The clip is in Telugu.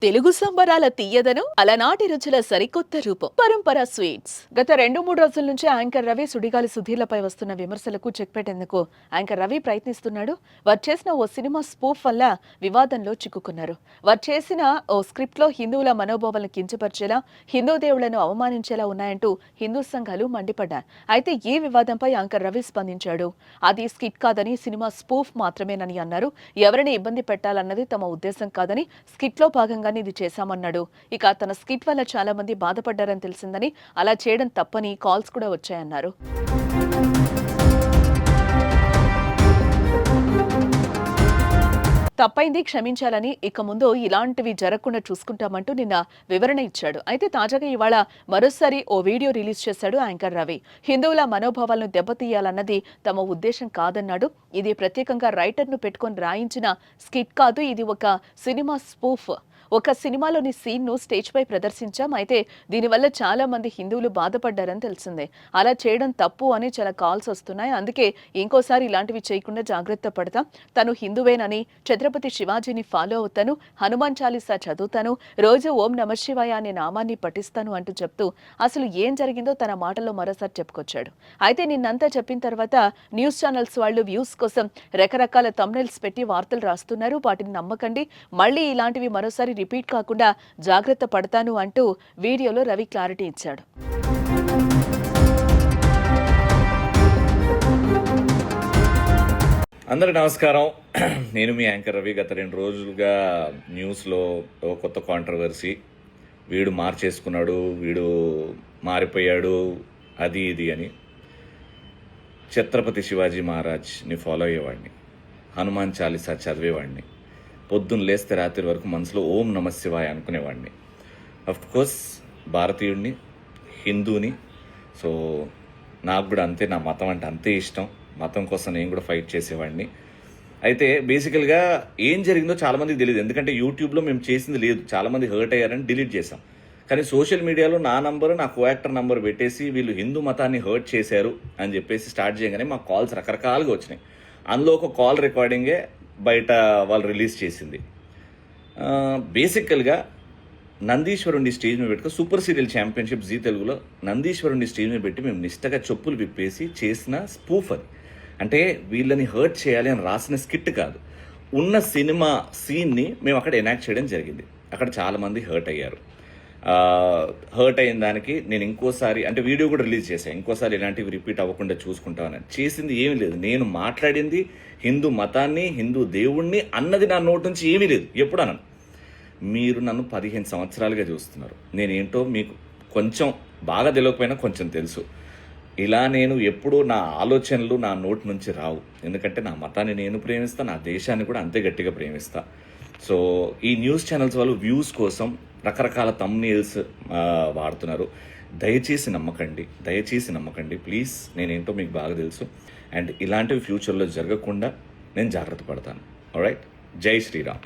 తెలుగు సంబరాల తీయదనం అలనాటి రుచుల సరికొత్త రూపం పరంపర స్వీట్స్. గత 2-3 రోజుల నుంచి యాంకర్ రవి సుడిగాలి సుధీర్లపై వస్తున్న విమర్శలకు చెక్ పెట్టేందుకు యాంకర్ రవి ప్రయత్నిస్తున్నాడు. వారు చేసిన ఓ సినిమా స్పూఫ్ వల్ల వివాదంలో చిక్కుకున్నారు. వారు చేసిన ఓ స్క్రిప్ట్ లో హిందువుల మనోభావాలను కించపరిచేలా, హిందూ దేవుళ్లను అవమానించేలా ఉన్నాయంటూ హిందూ సంఘాలు మండిపడ్డాయి. అయితే ఈ వివాదంపై యాంకర్ రవి స్పందించాడు. అది స్కిట్ కాదని, సినిమా స్పూఫ్ మాత్రమేనని అన్నారు. ఎవరిని ఇబ్బంది పెట్టాలన్నది తమ ఉద్దేశం కాదని, స్కిట్ లో భాగంగా ఇది చేశామన్నాడు. ఇక తన స్కిట్ వల్ల చాలా మంది బాధపడ్డారని తెలిసిందని, అలా చేయడం తప్పని కాల్స్ కూడా వచ్చాయన్నారు. తప్పైంది, క్షమించాలని, ఇక ముందు ఇలాంటివి జరగకుండా చూసుకుంటామంటూ నిన్న వివరణ ఇచ్చాడు. అయితే తాజాగా ఇవాళ మరోసారి ఓ వీడియో రిలీజ్ చేశాడు యాంకర్ రవి. హిందువుల మనోభావాలను దెబ్బతీయాలన్నది తమ ఉద్దేశం కాదన్నాడు. ఇది ప్రత్యేకంగా రైటర్ను పెట్టుకొని రాయించిన స్కిట్ కాదు, ఇది ఒక సినిమా స్పూఫ్. ఒక సినిమాలోని సీన్ ను స్టేజ్ పై ప్రదర్శించాం. అయితే దీనివల్ల చాలా మంది హిందువులు బాధపడ్డారని తెలిసిందే. అలా చేయడం తప్పు అని చాలా కాల్స్ వస్తున్నాయి. అందుకే ఇంకోసారి ఇలాంటివి చేయకుండా జాగ్రత్త పడతాం. తను హిందువేనని, ఛత్రపతి శివాజీని ఫాలో అవుతాను, హనుమాన్ చాలీసా చదువుతాను, రోజు ఓం నమ శివాయ అనే నామాన్ని పఠిస్తాను అంటూ చెప్తూ అసలు ఏం జరిగిందో తన మాటల్లో మరోసారి చెప్పుకొచ్చాడు. అయితే నిన్నంతా చెప్పిన తర్వాత న్యూస్ ఛానల్స్ వాళ్ళు వ్యూస్ కోసం రకరకాల థంబ్నెయిల్స్ పెట్టి వార్తలు రాస్తున్నారు. వాటిని నమ్మకండి, మళ్ళీ ఇలాంటివి మరోసారి రిపీట్ కాకుండా జాగ్రత్త పడతాను అంటూ వీడియోలో రవి క్లారిటీ ఇచ్చాడు. అందరికి నమస్కారం. నేను మీ యాంకర్ రవి. గత 2 రోజులుగా న్యూస్లో కొత్త కాంట్రవర్సీ, వీడు మార్చేసుకున్నాడు, వీడు మారిపోయాడు, అది ఇది అని. ఛత్రపతి శివాజీ మహారాజ్ని ఫాలో అయ్యేవాడిని, హనుమాన్ చాలీసా చదివేవాడిని, పొద్దున్న లేస్తే రాత్రి వరకు మనసులో ఓం నమ శివాయ అనుకునేవాడిని. కోర్స్ భారతీయుడిని, హిందూని. సో నాకు కూడా అంతే, నా మతం అంటే అంతే ఇష్టం. మతం కోసం నేను కూడా ఫైట్ చేసేవాడిని. అయితే బేసికల్గా ఏం జరిగిందో చాలామందికి తెలియదు, ఎందుకంటే యూట్యూబ్లో మేము చేసింది లేదు. చాలామంది హర్ట్ అయ్యారని డిలీట్ చేసాం. కానీ సోషల్ మీడియాలో నా నంబరు, నా కో యాక్టర్ నంబర్ పెట్టేసి వీళ్ళు హిందూ మతాన్ని హర్ట్ చేశారు అని చెప్పేసి స్టార్ట్ చేయగానే మా కాల్స్ రకరకాలుగా వచ్చినాయి. అందులో ఒక కాల్ రికార్డింగే బయట వాళ్ళు రిలీజ్ చేసింది. బేసికల్గా నందీశ్వరుని స్టేజ్ మీద పెట్టుకో సూపర్ సీరియల్ ఛాంపియన్షిప్ జీ తెలుగులో నందీశ్వరుని స్టేజ్ మీద పెట్టి మేము నిష్టగా చెప్పులు విప్పేసి చేసిన స్పూఫ్ అది. అంటే వీళ్ళని హర్ట్ చేయాలి అని రాసిన స్కిట్ కాదు, ఉన్న సినిమా సీన్ని మేము అక్కడ ఎనాక్ట్ చేయడం జరిగింది. అక్కడ చాలామంది హర్ట్ అయ్యారు. హర్ట్ అయిన దానికి నేను ఇంకోసారి అంటే వీడియో కూడా రిలీజ్ చేశాను, ఇంకోసారి ఇలాంటివి రిపీట్ అవ్వకుండా చూసుకుంటామని. చేసింది ఏమీ లేదు, నేను మాట్లాడింది హిందూ మతాన్ని, హిందూ దేవుణ్ణి అన్నది నా నోటి నుంచి ఏమీ లేదు, ఎప్పుడు అన్నాను. మీరు నన్ను 15 సంవత్సరాలుగా చూస్తున్నారు, నేనేంటో మీకు కొంచెం బాగా తెలియకపోయినా కొంచెం తెలుసు. ఇలా నేను ఎప్పుడూ నా ఆలోచనలు నా నోటి నుంచి రావు, ఎందుకంటే నా మతాన్ని నేను ప్రేమిస్తా, నా దేశాన్ని కూడా అంతే గట్టిగా ప్రేమిస్తా. సో ఈ న్యూస్ ఛానల్స్ వాళ్ళు వ్యూస్ కోసం రకరకాల థంబ్నెయిల్స్ వాడుతున్నారు. దయచేసి నమ్మకండి ప్లీజ్. నేనేంటో మీకు బాగా తెలుసు. అండ్ ఇలాంటివి ఫ్యూచర్లో జరగకుండా నేను జాగ్రత్త పడతాను. ఆల్రైట్, జై శ్రీరామ్.